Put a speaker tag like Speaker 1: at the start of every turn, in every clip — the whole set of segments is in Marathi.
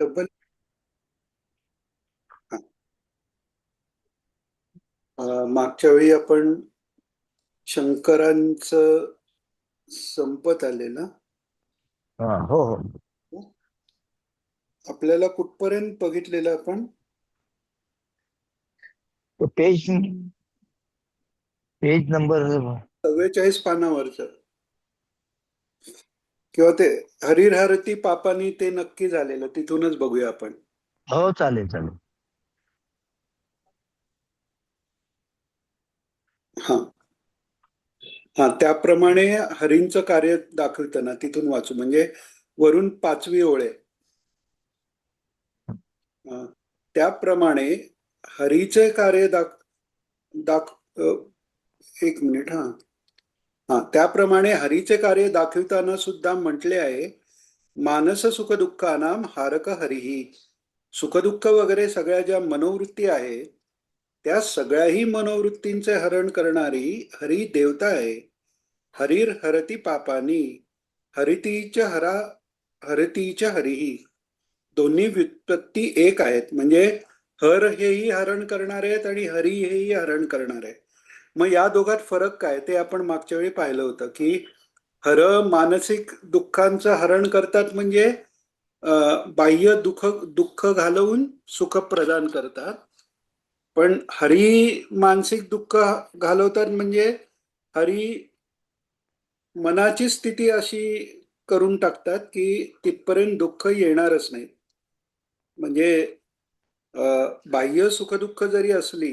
Speaker 1: तब्बल हा. मागच्या वेळी आपण शंकरांचं संपत आले ना.
Speaker 2: हा, हो हो.
Speaker 1: आपल्याला कुठपर्यंत बघितलेलं आपण?
Speaker 2: तो पेज पेज नंबर.
Speaker 1: 44 पानावरचं, किंवा ते हरिहरती पापानी ते नक्की झालेलं, तिथूनच बघूया आपण.
Speaker 2: हो, चालेल चालेल.
Speaker 1: हा हा त्याप्रमाणे हरींचं कार्य दाखवतं ना, तिथून वाचू. म्हणजे वरून 5वी ओळ आहे. त्याप्रमाणे हरीचे कार्य दाख दाख अ, एक मिनिट. हा हा त्याप्रमाणे हरीचे कार्य दाखविताना सुद्धा म्हटले आहे, मानस सुखदुःखानाम हारक हरिही. सुखदुःख वगैरे सगळ्या ज्या मनोवृत्ती आहेत, त्या सगळ्याही मनोवृत्तींचे हरण करणारी हरी देवता आहे. हरीर हरती पापानी, हरितीच हरा, हरतीच हरिही. दोन्ही व्युत्पत्ती एक आहेत. म्हणजे हर हेही हरण करणार आहेत आणि हरी हेही हरण करणार आहे. मग या दोघात फरक काय ते आपण मागच्या वेळी पाहिलं होतं, की हर मानसिक दुःखांचं हरण करतात, म्हणजे बाह्य दुःख घालवून सुख प्रदान करतात. पण हरी मानसिक दुःख घालवतात, म्हणजे हरी मनाची स्थिती अशी करून टाकतात की तिथपर्यंत दुःख येणारच नाही. म्हणजे बाह्य सुखदुःख जरी असली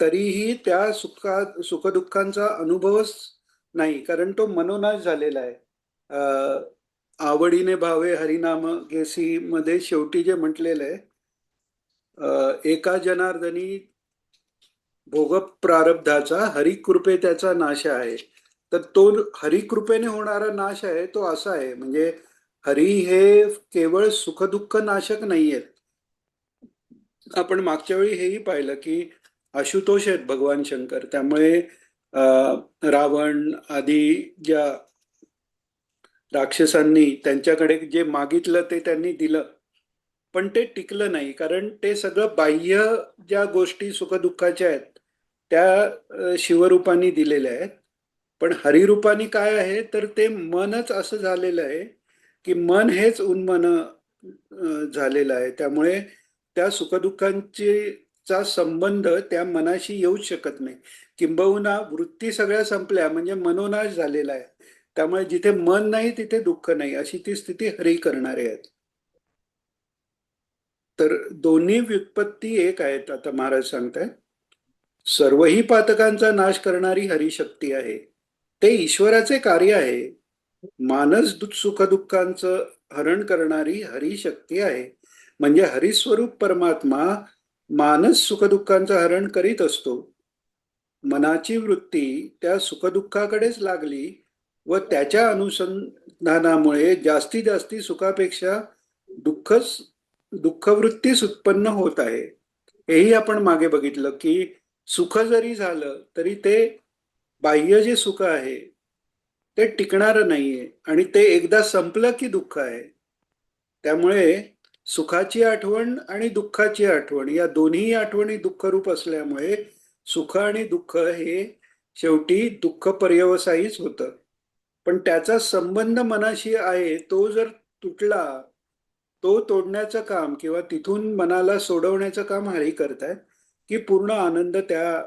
Speaker 1: तरीही त्या सुखदुःखांचा अनुभवच नाही, कारण तो मनोनाश झालेला आहे. आवडीने भावे हरिनाम घेसी मध्ये शेवटी जे म्हटलेलं आहे, एका जनार्दनी भोग प्रारब्धाचा हरिकृपे त्याचा नाश आहे. तर तो हरिकृपेने होणारा नाश आहे, तो असा आहे. म्हणजे हरी हे केवळ सुखदुःख नाशक नाहीयेत. आपण मागच्या वेळी हेही पाहिलं की आशुतोष आहेत भगवान शंकर. त्यामुळे रावण आदी ज्या राक्षसांनी त्यांच्याकडे जे मागितलं ते त्यांनी दिलं, पण ते टिकलं नाही. कारण ते सगळं बाह्य ज्या गोष्टी सुखदुःखाच्या आहेत त्या शिवरूपानी दिलेल्या आहेत. पण हरिरूपानी काय आहे, तर ते मनच असं झालेलं आहे की मन हेच उन्मन झालेलं आहे. त्यामुळे त्या सुखदुःखांची चा संबंध त्या मनाशी येऊच शकत नाही. किंबहुना वृत्ती सगळ्या संपल्या म्हणजे मनोनाश झालेला आहे. त्यामुळे जिथे मन नाही तिथे दुःख नाही, अशी ती स्थिती हरी करणारे आहेत. तर दोन्ही व्युत्पत्ती एक आहेत. आता महाराज सांगतायत, सर्वही पातकांचा नाश करणारी हरिशक्ती आहे. ते ईश्वराचे कार्य आहे. मानस सुखदुःखांचं हरण करणारी हरिशक्ती आहे. म्हणजे हरिस्वरूप परमात्मा मानस सुखदुःखांचं हरण करीत असतो. मनाची वृत्ती त्या सुखदुःखाकडेच लागली व त्याच्या अनुसंधानामुळे जास्तीत जास्ती सुखापेक्षा दुःखच दुःखवृत्तीच उत्पन्न होत आहे. हेही आपण मागे बघितलं की सुख जरी झालं तरी ते बाह्य जे सुख आहे ते टिकणारं नाहीये, आणि ते एकदा संपलं की दुःख आहे. त्यामुळे सुखाची आठवण आणि दुःखाची आठवण या दोन्ही आठवणी दुःखरूप असल्यामुळे सुख आणि दुःख हे शेवटी दुःख पर्यवसायीच होतं. पण त्याचा संबंध मनाशी आहे, तो जर तुटला, तो तोडण्याचं काम किंवा तिथून मनाला सोडवण्याचं काम हरी करतायत, की पूर्ण आनंद त्या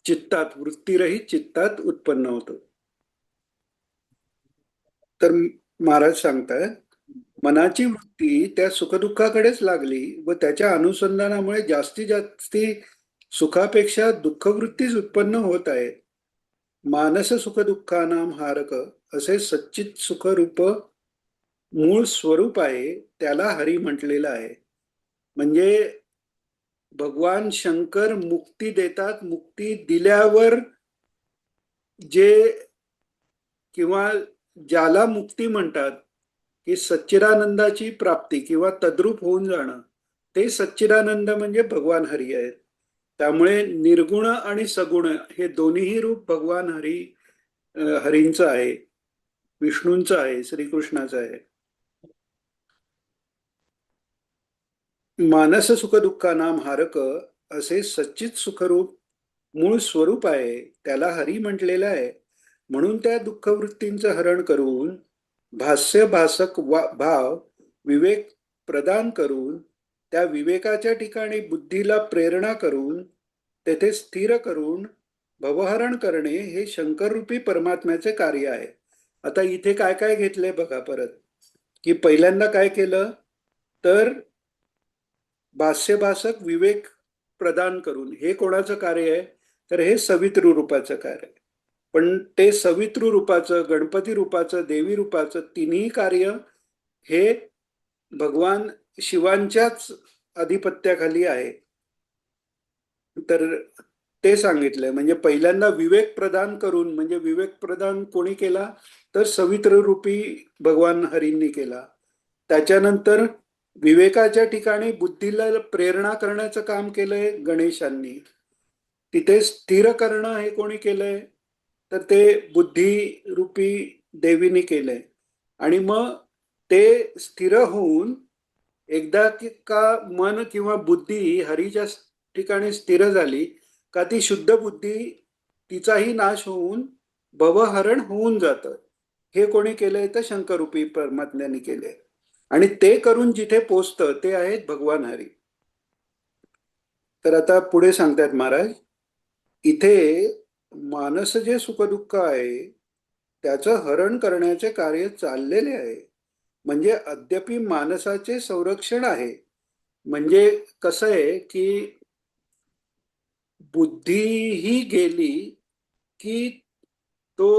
Speaker 1: चित्तात, वृत्तीरहित चित्तात उत्पन्न होतो. तर महाराज सांगतायत, मनाची वृत्ती त्या सुखदुःखाकडेच लागली व त्याच्या अनुसंधानामुळे जास्तीत जास्ती सुखापेक्षा दुःखवृत्तीच उत्पन्न होत आहे. मानस सुखदुःखानाम हारक असे सच्चित सुखरूप मूळ स्वरूप आहे, त्याला हरी म्हटलेलं आहे. म्हणजे भगवान शंकर मुक्ती देतात. मुक्ती दिल्यावर जे, किंवा ज्याला मुक्ती म्हणतात, की सच्चिदानंदाची प्राप्ती किंवा तद्रूप होऊन जाणं, ते सच्चिदानंद म्हणजे भगवान हरी आहेत. त्यामुळे निर्गुण आणि सगुण हे दोन्हीही रूप भगवान हरींचं आहे, विष्णूंचं आहे, श्रीकृष्णाचं आहे. मानस सुख दुःखानाम हारक असे सच्चित सुखरूप मूळ स्वरूप आहे, त्याला हरी म्हटलेलं आहे. म्हणून त्या दुःखवृत्तींचं हरण करून भास्य भासक भाव विवेक प्रदान करून त्या विवेकाच्या ठिकाणी बुद्धीला प्रेरणा करून तेथे स्थिर करून भवहरण करणे हे शंकररूपी परमात्म्याचे कार्य आहे. आता इथे काय काय घेतलंय बघा परत, की पहिल्यांदा काय केलं तर भाष्यभाषक विवेक प्रदान करून, हे कोणाचं कार्य आहे तर हे सवितृ रूपाचं कार्य आहे. पण ते सवितृ रूपाचं, गणपती रूपाचं, देवी रूपाचं तिन्ही कार्य हे भगवान शिवांच्याच अधिपत्याखाली आहे. तर ते सांगितलंय. म्हणजे पहिल्यांदा विवेक प्रदान करून, म्हणजे विवेक प्रदान कोणी केला तर सवित्र रूपी भगवान हरींनी केला. त्याच्यानंतर विवेकाच्या ठिकाणी बुद्धीला प्रेरणा करण्याचं काम केलंय गणेशांनी. तिथे स्थिर करणं हे कोणी केलंय तर ते बुद्धी रूपी देवीने केलंय. आणि मग ते स्थिर होऊन एकदा का मन किंवा बुद्धी हरीच्या ठिकाणी स्थिर झाली का ती शुद्ध बुद्धी तिचाही नाश होऊन भवहरण होऊन जातं. हे कोणी केलंय तर शंकरूपी परमात्म्याने केलंय. आणि ते करून जिथे पोचतं ते आहेत भगवान हरी. तर आता पुढे सांगतायत महाराज, इथे मानस जे सुखदुःख आहे त्याचं हरण करण्याचे कार्य चाललेले आहे. म्हणजे अद्यापि मानसाचे संरक्षण आहे. म्हणजे कसं आहे की बुद्धी ही गेली की तो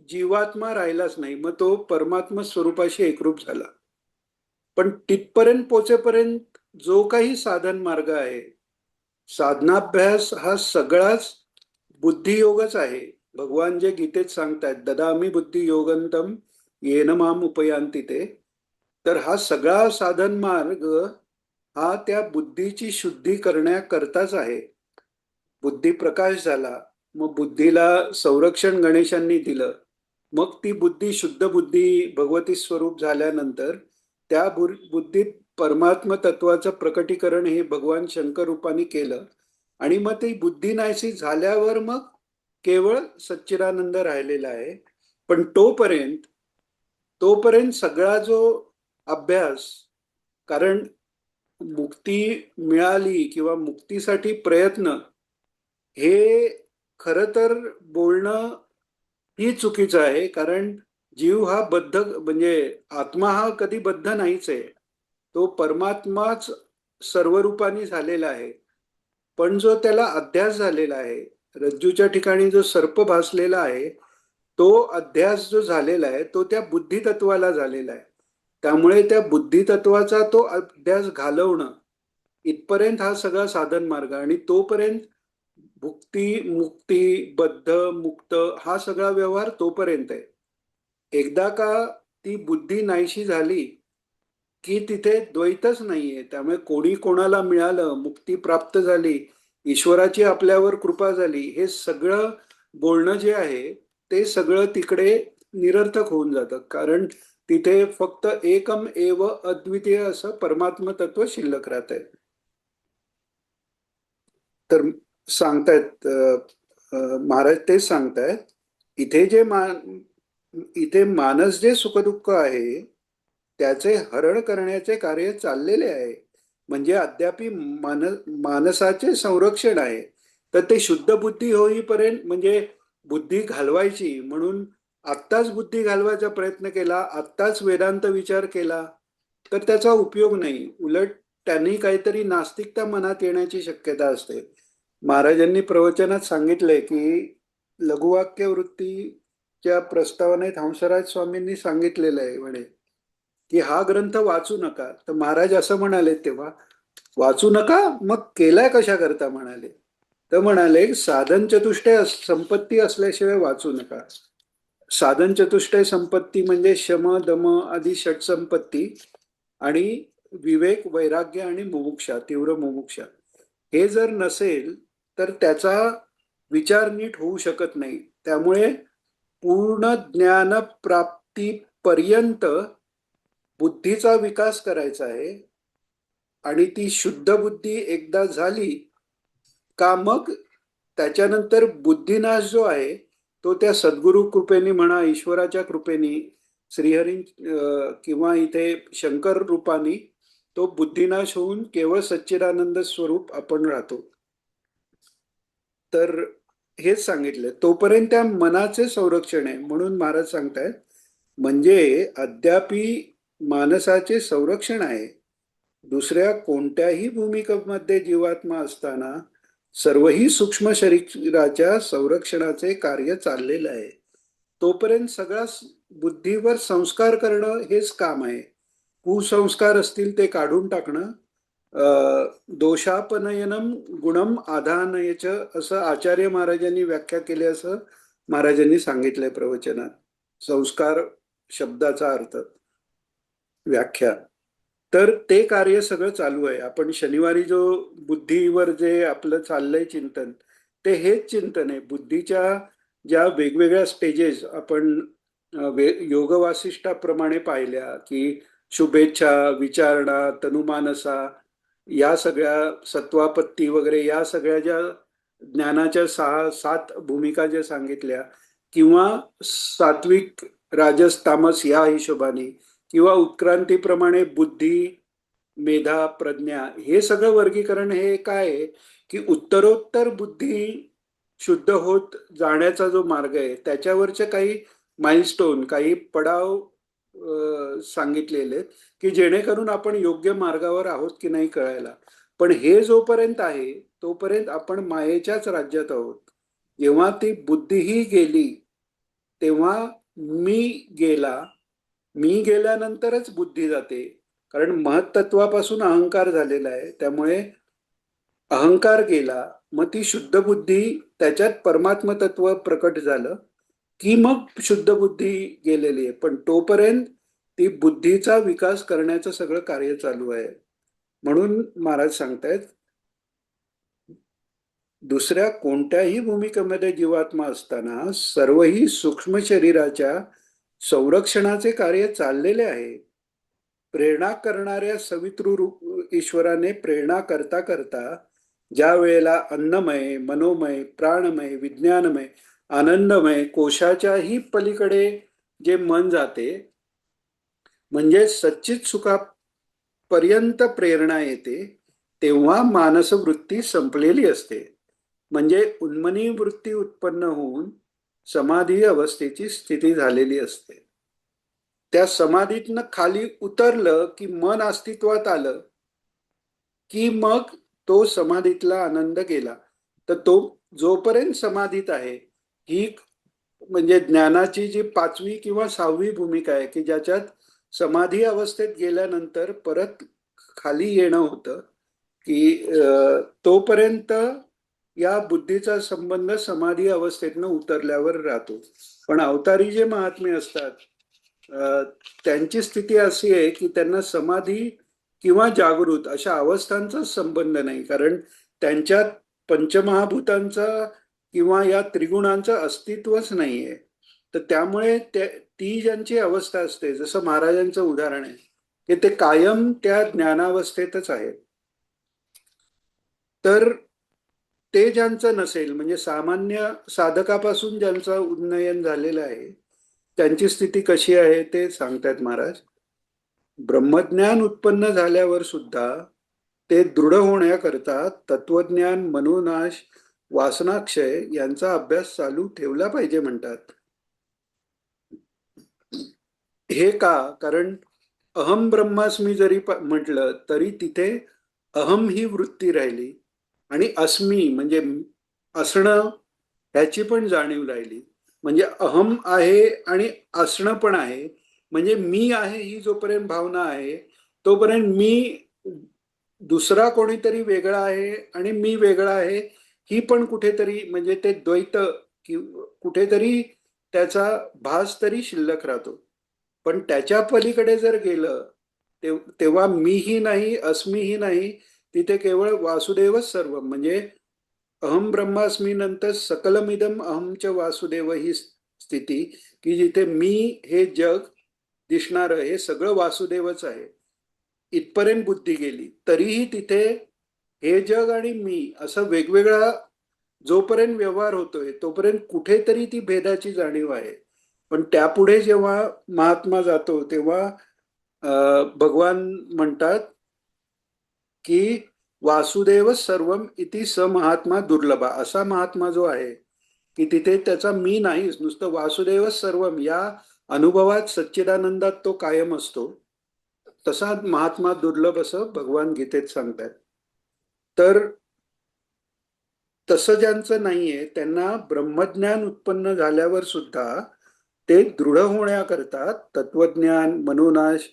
Speaker 1: जीवात्मा राहिलाच नाही, मग तो परमात्मा स्वरूपाशी एकरूप झाला. पण तिथपर्यंत पोचेपर्यंत जो काही साधन मार्ग आहे, साधनाभ्यास हा सगळाच बुद्धियोगच आहे. भगवान जे गीतेत सांगतायत, ददामी बुद्धी योगंतम येन माम उपयांती ते. तर हा सगळा साधन मार्ग हा त्या बुद्धीची शुद्धी करण्याकरताच आहे. बुद्धी प्रकाश झाला, मग बुद्धीला संरक्षण गणेशांनी दिलं. मग ती बुद्धी शुद्ध बुद्धी भगवती स्वरूप झाल्यानंतर त्या बुद्धीत परमात्म तत्वाचं प्रकटीकरण हे भगवान शंकर रूपाने केलं. आणि मग ती बुद्धी नाहीशी झाल्यावर मग केवळ सच्चिदानंद राहिलेला आहे. पण तोपर्यंत तोपर्यंत सगळा जो अभ्यास, कारण मुक्ती मिळाली किंवा मुक्तीसाठी प्रयत्न हे खरं तर बोलणं ही चुकीचं आहे. कारण जीव हा बद्ध, म्हणजे आत्मा हा कधी बद्ध नाहीच आहे. तो परमात्माच सर्व रूपाने झालेला आहे. पण जो त्याला अध्यास झालेला आहे, रज्जूच्या ठिकाणी जो सर्प भासलेला आहे, तो अध्यास जो झालेला आहे तो त्या बुद्धितत्वाला झालेला आहे. त्यामुळे त्या बुद्धितत्वाचा तो अध्यास घालवणं इथपर्यंत हा सगळा साधन मार्ग. आणि तोपर्यंत भुक्ती मुक्ती बद्ध मुक्त हा सगळा व्यवहार तोपर्यंत आहे. एकदा का ती बुद्धी नाहीशी झाली की तिथे द्वैतच नाहीये. त्यामुळे कोणी कोणाला मिळालं, मुक्ती प्राप्त झाली, ईश्वराची आपल्यावर कृपा झाली, हे सगळं बोलणं जे आहे ते सगळं तिकडे निरर्थक होऊन जातं. कारण तिथे फक्त एकम एव अद्वितीय असं परमात्म तत्व शिल्लक राहत आहे. तर सांगतायत महाराज तेच सांगतायत, इथे जे इथे मानस जे सुखदुःख आहे त्याचे हरण करण्याचे कार्य चाललेले आहे. म्हणजे अद्यापि मानसाचे संरक्षण आहे. तर ते शुद्ध बुद्धी होईपर्यंत, म्हणजे बुद्धी घालवायची म्हणून आत्ताच बुद्धी घालवायचा प्रयत्न केला, आत्ताच वेदांत विचार केला तर त्याचा उपयोग नाही. उलट त्यांनी काहीतरी नास्तिकता मनात येण्याची शक्यता असते. महाराजांनी प्रवचनात सांगितलंय की लघुवाक्य वृत्तीच्या प्रस्तावनेत हंसराज स्वामींनी सांगितलेलं आहे म्हणे की हा ग्रंथ वाचू नका. तर महाराज असं म्हणाले तेव्हा, वाचू नका मग केलाय कशा करता म्हणाले. तर म्हणाले साधन चतुष्टय संपत्ती असल्याशिवाय वाचू नका. साधन चतुष्टय संपत्ती म्हणजे शम दम आदी षट संपत्ती आणि विवेक वैराग्य आणि मुमुक्षा, तीव्र मुमुक्षा. हे जर नसेल तर त्याचा विचार नीट होऊ शकत नाही. त्यामुळे पूर्ण ज्ञान प्राप्तीपर्यंत बुद्धीचा विकास करायचा आहे. आणि ती शुद्ध बुद्धी एकदा झाली का मग त्याच्यानंतर बुद्धिनाश जो आहे तो त्या सद्गुरु कृपेने म्हणा, ईश्वराच्या कृपेने, श्रीहरी किंवा इथे शंकर रूपाने तो बुद्धिनाश होऊन केवळ सच्चिदानंद स्वरूप आपण राहतो. तर हेच सांगितलं. तोपर्यंत त्या मनाचे संरक्षण आहे. म्हणून महाराज सांगतायत म्हणजे अद्यापि मानसाचे संरक्षण आहे. दुसऱ्या कोणत्याही भूमिकेमध्ये जीवात्मा असताना सर्वही सूक्ष्म शरीराच्या संरक्षणाचे कार्य चाललेलं आहे. तोपर्यंत सगळा बुद्धीवर संस्कार करणं हेच काम आहे. कुसंस्कार असतील ते काढून टाकणं, दोषापनयनम गुणम आधानयच असं आचार्य महाराजांनी व्याख्या केली, असं महाराजांनी सांगितलंय प्रवचनात. संस्कार शब्दाचा अर्थ, व्याख्या. तर ते कार्य सगळं चालू आहे. आपण शनिवारी जो बुद्धीवर जे आपलं चाललंय चिंतन, ते हेच चिंतन आहे. बुद्धीच्या ज्या वेगवेगळ्या स्टेजेस आपण योग वासिष्ठाप्रमाणे पाहिल्या की शुभेच्छा, विचारणा, तनुमानसा, या सगळ्या सत्वापत्ती वगैरे, या सगळ्या ज्या ज्ञानाच्या 6-7 भूमिका ज्या सांगितल्या, किंवा सात्विक, राजस, तामस या हिशोबाने, किंवा उत्क्रांतीप्रमाणे बुद्धी, मेधा, प्रज्ञा, हे सगळं वर्गीकरण हे काय आहे की उत्तरोत्तर बुद्धी शुद्ध होत जाण्याचा जो मार्ग आहे त्याच्यावरचे काही माइलस्टोन, काही पडाव सांगितलेले की जेणेकरून आपण योग्य मार्गावर आहोत की नाही कळायला. पण हे जोपर्यंत आहे तोपर्यंत आपण मायेच्याच राज्यात आहोत. जेव्हा ती बुद्धीही गेली तेव्हा मी गेला, मी गेल्यानंतरच बुद्धी जाते. कारण महत्त्वापासून अहंकार झालेला आहे, त्यामुळे अहंकार गेला, मग ती शुद्ध बुद्धी, त्याच्यात परमात्म तत्व प्रकट झालं की मग शुद्ध बुद्धी गेलेली आहे. पण तोपर्यंत ती बुद्धीचा विकास करण्याचं सगळं कार्य चालू आहे. म्हणून महाराज सांगतायत दुसऱ्या कोणत्याही भूमिकेमध्ये जीवात्मा असताना सर्वही सूक्ष्म शरीराच्या संरक्षणाचे कार्य चाललेले आहे. प्रेरणा करणाऱ्या सवितृ ईश्वराने प्रेरणा करता करता ज्या वेळेला अन्नमय, मनोमय, प्राणमय, विज्ञानमय, आनंदमय, कोशाच्याही पलीकडे जे मन जाते, म्हणजे सच्चित सुखापर्यंत प्रेरणा येते, तेव्हा मानसवृत्ती संपलेली असते. म्हणजे उन्मनी वृत्ती उत्पन्न होऊन समाधी अवस्थेची स्थिती झालेली असते. त्या समाधीतनं खाली उतरलं की मन अस्तित्वात आलं की मग तो समाधीतला आनंद गेला. तर तो जोपर्यंत समाधीत आहे, ही म्हणजे ज्ञानाची जी 5वी किंवा 6वी भूमिका आहे की ज्याच्यात समाधी अवस्थेत गेल्यानंतर परत खाली येणं होतं, की तोपर्यंत या बुद्धीचा संबंध समाधी अवस्थेतनं उतरल्यावर राहतो. पण अवतारी जे महात्मे असतात त्यांची स्थिती अशी आहे की त्यांना समाधी किंवा जागृत अशा अवस्थांचा संबंध नाही, कारण त्यांच्यात पंचमहाभूतांचा किंवा या त्रिगुणांचं अस्तित्वच नाहीये. तर त्यामुळे ती ज्यांची अवस्था असते, जसं महाराजांचं उदाहरण आहे की ते कायम त्या ज्ञानावस्थेतच आहेत. तर ते ज्यांचं नसेल, म्हणजे सामान्य साधकापासून ज्यांचं उन्नयन झालेलं आहे, त्यांची स्थिती कशी आहे ते सांगतायत महाराज. ब्रह्मज्ञान उत्पन्न झाल्यावर सुद्धा ते दृढ होण्याकरता तत्वज्ञान, मनोनाश, वासनाक्षय यांचा अभ्यास चालू ठेवला पाहिजे म्हणतात. हे का? कारण अहम ब्रह्मास्मी जरी म्हटलं तरी तिथे अहम ही वृत्ती राहिली आणि अस्मी म्हणजे असणं ह्याची पण जाणीव राहिली. म्हणजे अहम आहे आणि असणं पण आहे. म्हणजे मी आहे ही जोपर्यंत भावना आहे तोपर्यंत मी दुसरा कोणीतरी वेगळा आहे आणि मी वेगळा आहे ही पण कुठेतरी, म्हणजे ते द्वैत कुठेतरी त्याचा भास तरी शिल्लक राहतो. पण त्याच्या पलीकडे जर गेलं तेव्हा मीही नाही, अस्मीही नाही, तिथे केवळ वासुदेवच सर्व. म्हणजे अहम ब्रह्मास्मी नंतर सकलमिदम अहमच वासुदेव ही स्थिती, की जिथे मी हे जग दिसणार हे सगळं वासुदेवच आहे. इथपर्यंत बुद्धी गेली तरीही तिथे हे जग आणि मी असं वेगवेगळा जोपर्यंत व्यवहार होतोय तोपर्यंत कुठेतरी ती भेदाची जाणीव आहे. पण त्यापुढे जेव्हा महात्मा जातो तेव्हा भगवान म्हणतात की वासुदेव सर्वम इति स महात्मा दुर्लभा. असा महात्मा जो आहे की तिथे त्याचा मी नाहीच, नुसतं वासुदेव सर्वम या अनुभवात सच्चिदानंदात तो कायम असतो. तसा महात्मा दुर्लभ असं भगवान गीतेत सांगतात. तर तसं ज्यांचं नाहीये त्यांना ब्रह्मज्ञान उत्पन्न झाल्यावर सुद्धा ते दृढ होण्याकरता तत्वज्ञान, मनोनाश,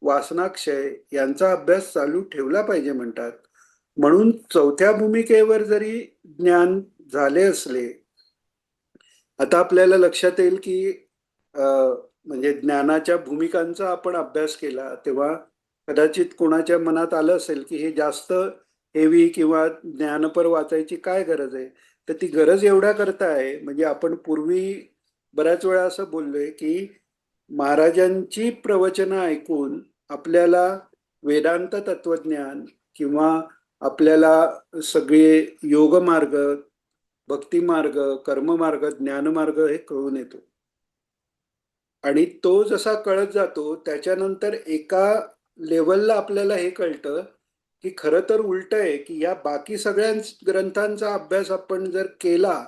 Speaker 1: वासनाक्षय यांचा अभ्यास चालू ठेवला पाहिजे म्हणतात. म्हणून चौथ्या भूमिकेवर जरी ज्ञान झाले असले, आता आपल्याला लक्षात येईल की म्हणजे ज्ञानाच्या भूमिकांचा आपण अभ्यास केला तेव्हा कदाचित कोणाच्या मनात आलं असेल की हे जास्त हेवी किंवा ज्ञानपर वाचायची काय गरज आहे. तर ती गरज एवढ्या करता आहे म्हणजे आपण पूर्वी बऱ्याच वेळा असं बोललोय की महाराजांची प्रवचनं ऐकून आपल्याला वेदांत तत्वज्ञान किंवा आपल्याला सगळे योगमार्ग, भक्तिमार्ग, कर्ममार्ग, ज्ञानमार्ग हे कळून येतो. आणि तो जसा कळत जातो त्याच्यानंतर एका लेवलला आपल्याला हे कळतं की खरं तर उलट आहे की या बाकी सगळ्या ग्रंथांचा अभ्यास आपण जर केला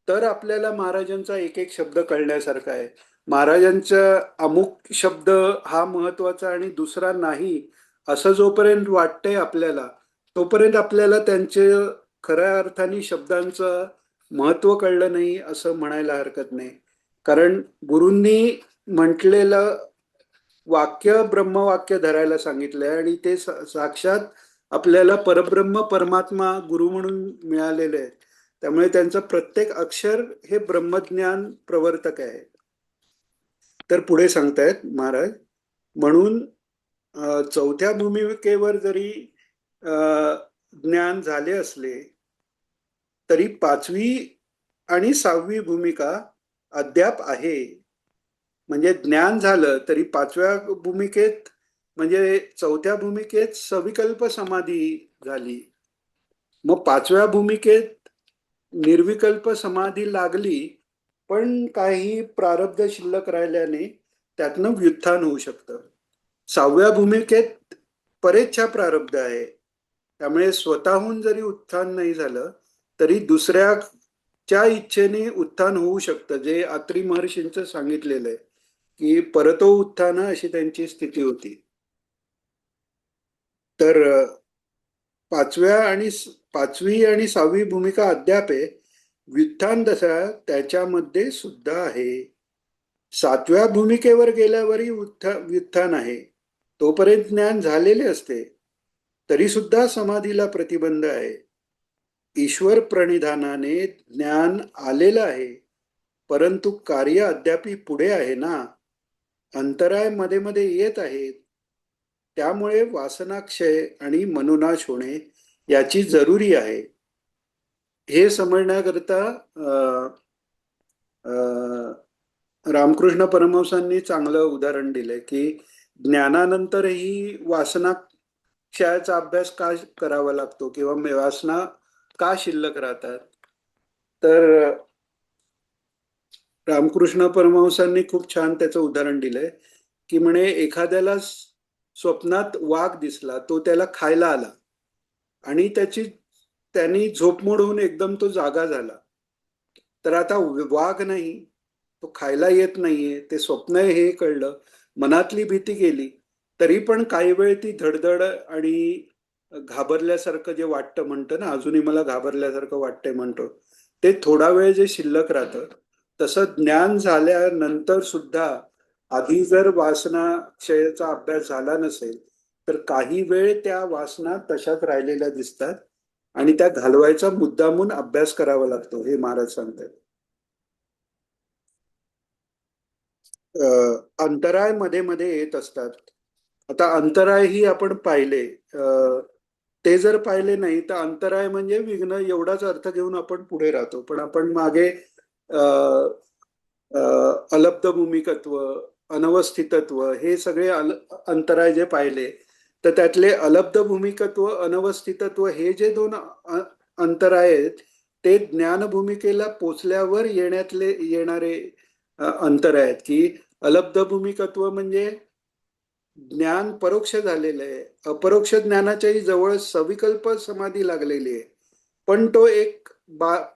Speaker 1: तर आपल्याला महाराजांचा एक एक शब्द कळण्यासारखा आहे. महाराजांचा अमुक शब्द हा महत्वाचा आणि दुसरा नाही असं जोपर्यंत वाटतंय आपल्याला तोपर्यंत आपल्याला त्यांचे खऱ्या अर्थाने शब्दांचं महत्व कळलं नाही असं म्हणायला हरकत नाही. कारण गुरूंनी म्हटलेलं वाक्य ब्रह्मवाक्य धरायला सांगितलंय आणि ते साक्षात आपल्याला परब्रह्म परमात्मा गुरु म्हणून मिळालेले आहे. त्यामुळे त्यांचं प्रत्येक अक्षर हे ब्रह्मज्ञान प्रवर्तक आहे. तर पुढे सांगतायत महाराज, म्हणून चौथ्या भूमिकेवर जरी ज्ञान झाले असले तरी पाचवी आणि सहावी भूमिका अद्याप आहे. म्हणजे ज्ञान झालं तरी पाचव्या भूमिकेत म्हणजे चौथ्या भूमिकेत सविकल्प समाधी झाली. मग पाचव्या भूमिकेत निर्विकल्प समाधी लागली पण काही प्रारब्ध शिल्लक राहिल्याने त्यातनं व्युत्थान होऊ शकतं. सहाव्या भूमिकेत परेच्छा प्रारब्ध आहे. त्यामुळे स्वतःहून जरी उत्थान नाही झालं तरी दुसऱ्याच्या इच्छेने उत्थान होऊ शकतं, जे अत्री महर्षींचं सांगितलेलं आहे की परतो उत्थान अशी त्यांची स्थिती होती. तर पाचवी आणि सहावी भूमिका अद्याप आहे. व्युत्थान दशा त्याच्यामध्ये सुद्धा आहे. सातव्या भूमिकेवर गेल्यावरही व्युत्थान आहे. तोपर्यंत ज्ञान झालेले असते तरी सुद्धा समाधीला प्रतिबंध आहे. ईश्वर प्रणिधानाने ज्ञान आलेलं आहे परंतु कार्य अद्यापी पुढे आहे ना. अंतराय मध्ये मध्ये येत आहेत. त्यामुळे वासनाक्षय आणि मनोनाश होणे याची जरुरी आहे. हे समजण्याकरता रामकृष्ण परमहंसांनी चांगलं उदाहरण दिलंय की ज्ञानानंतरही वासना क्षयाचा अभ्यास का करावा लागतो किंवा वासना का शिल्लक राहतात. तर रामकृष्ण परमहंसांनी खूप छान त्याचं उदाहरण दिलंय की म्हणे एखाद्याला स्वप्नात वाघ दिसला, तो त्याला खायला आला आणि त्यांनी झोपमोड होऊन एकदम तो जागा झाला. तर आता वाघ नाही, तो खायला येत नाहीये, ते स्वप्न आहे हे कळलं, मनातली भीती गेली तरी पण काही वेळ ती धडधड आणि घाबरल्यासारखं जे वाटतं म्हणतं ना, अजूनही मला घाबरल्यासारखं वाटतंय म्हणतो, ते थोडा वेळ जे शिल्लक राहतं. तसं ज्ञान झाल्यानंतर सुद्धा आधी जर वासना क्षयाचा अभ्यास झाला नसेल तर काही वेळ त्या वासना तशाच राहिलेल्या दिसतात आणि त्या घालवायचा मुद्दामून अभ्यास करावा लागतो, हे महाराज सांगतात. अंतराय मध्ये मध्ये येत असतात. आता अंतराय ही आपण पाहिले, ते जर पाहिले नाही तर अंतराय म्हणजे विघ्न एवढाच अर्थ घेऊन आपण पुढे राहतो. पण आपण मागे अलब्ध भूमिकत्व, अनवस्थितत्व हे सगळे अंतराय जे पाहिले तर त्यातले अलब्ध भूमिकत्व, अनवस्थितत्व हे जे दोन अंतर आहेत ते ज्ञान भूमिकेला पोचल्यावर येणारे अंतर आहेत. की अलब्ध भूमिकत्व म्हणजे ज्ञान परोक्ष झालेलं आहे, अपरोक्ष ज्ञानाच्याही जवळ सविकल्प समाधी लागलेली आहे, पण तो एक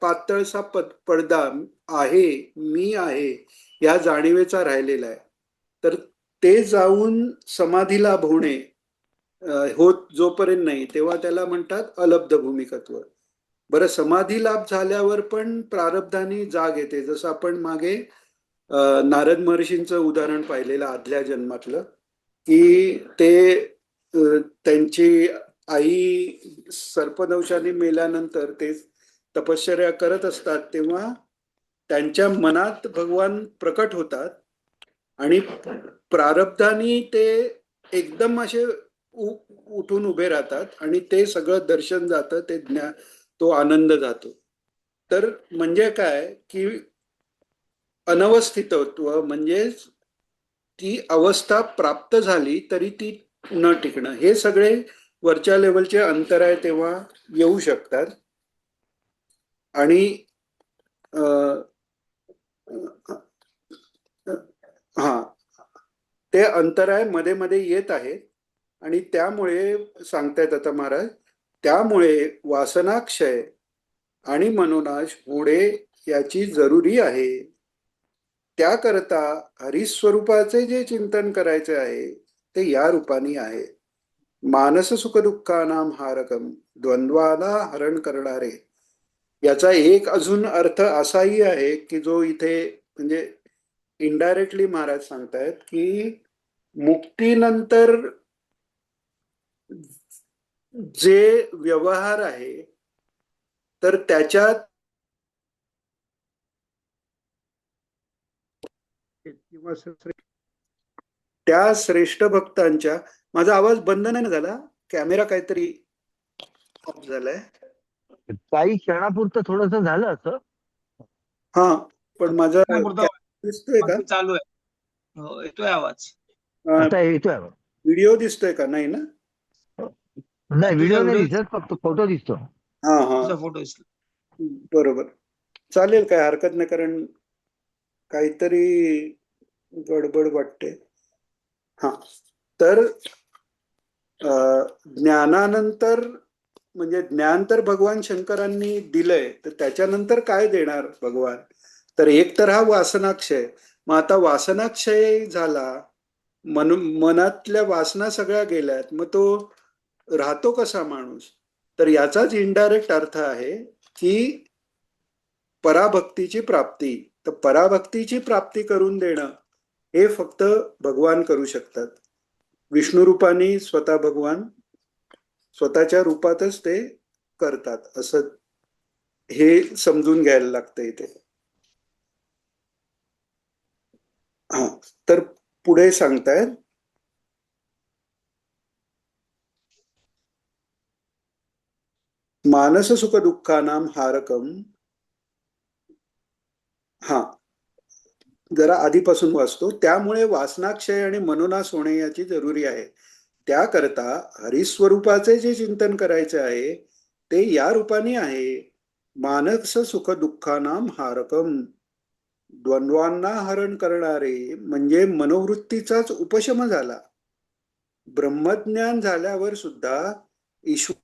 Speaker 1: पातळसा पडदा आहे, मी आहे या जाणीवेचा राहिलेला आहे. तर ते जाऊन समाधी लाभ होणे होत जोपर्यंत नाही तेव्हा त्याला म्हणतात अलब्ध भूमिकत्व. बरं, समाधी लाभ झाल्यावर पण प्रारब्धानी जाग येते. जसं आपण मागे नारद महर्षींचं उदाहरण पाहिलेलं आदल्या जन्मातलं, की ते त्यांची आई सर्पदंशाने मेल्यानंतर ते तपश्चर्या करत असतात तेव्हा त्यांच्या मनात भगवान प्रकट होतात आणि प्रारब्धानी ते एकदम असे उठून उभे राहतात आणि ते सगळं दर्शन जातं, ते तो आनंद जातो. तर म्हणजे काय की अनवस्थितत्व म्हणजेच ती अवस्था प्राप्त झाली तरी ती न टिकणं, हे सगळे वरच्या लेवलचे अंतर आहे तेव्हा येऊ शकतात. आणि हा ते अंतराय मध्ये मध्ये येत आहे आणि त्यामुळे सांगतायत आता महाराज, त्यामुळे वासनाक्षय आणि मनोनाश होणे याची जरुरी आहे. त्याकरता हरिस्वरूपाचे जे चिंतन करायचे आहे ते या रूपाने आहे. मानस सुख दुःखानाम हारकम, द्वंद्वाला हरण करणारे. याचा एक अजून अर्थ असाही आहे की जो इथे म्हणजे इनडायरेक्टली महाराज सांगतायत की मुक्तीनंतर जे व्यवहार आहे तर त्याच्यात किंवा त्या श्रेष्ठ भक्तांच्या, माझा आवाज बंद नाही ना झाला? कॅमेरा काहीतरी ऑफ झालाय.
Speaker 2: काही क्षणापुरतं थोडस झालं असं.
Speaker 1: हा, पण माझा
Speaker 3: काय बोलतो?
Speaker 1: दिसतोय का?
Speaker 3: चालू आहे. हो, येतोय आवाज.
Speaker 2: आता येतोय.
Speaker 1: व्हिडिओ दिसतोय का? नाही ना?
Speaker 2: नाही, व्हिडिओ नाही
Speaker 3: व्हिडिओ
Speaker 2: दिसत, फक्त फोटो दिसतो.
Speaker 1: हा हा,
Speaker 3: तुझा फोटो दिसला.
Speaker 1: बरोबर, चालेल, काय हरकत नाही, कारण काहीतरी गडबड वाटते. हा, तर ज्ञानानंतर म्हणजे ज्ञान तर भगवान शंकरांनी दिलंय, तर त्याच्यानंतर काय देणार भगवान? तर एक तर हा वासनाक्षय. मग आता वासनाक्षय झाला, मनातल्या वासना सगळ्या गेल्यात, मग तो राहतो कसा माणूस? तर याचाच इनडायरेक्ट अर्थ आहे की पराभक्तीची प्राप्ती. तर पराभक्तीची प्राप्ती करून देणं हे फक्त भगवान करू शकतात. विष्णू रूपाने स्वतः भगवान स्वतःच्या रूपातच ते करतात, असं हे समजून घ्यायला लागतं इथे. हा, तर पुढे सांगतायत, मानस सुख दुःखानाम हारकम. हा, जरा आधीपासून वाचतो. त्यामुळे वासनाक्षय आणि मनोनाश होणे याची जरुरी आहे. त्याकरता हरिस्वरूपाचे जे चिंतन करायचे आहे ते या रूपाने आहे. मानस सुख दुःखानाम हारकम, द्वंद्वांना हरण करणारे म्हणजे मनोवृत्तीचाच उपशम झाला. ब्रह्मज्ञान झाल्यावर सुद्धा ईश्वर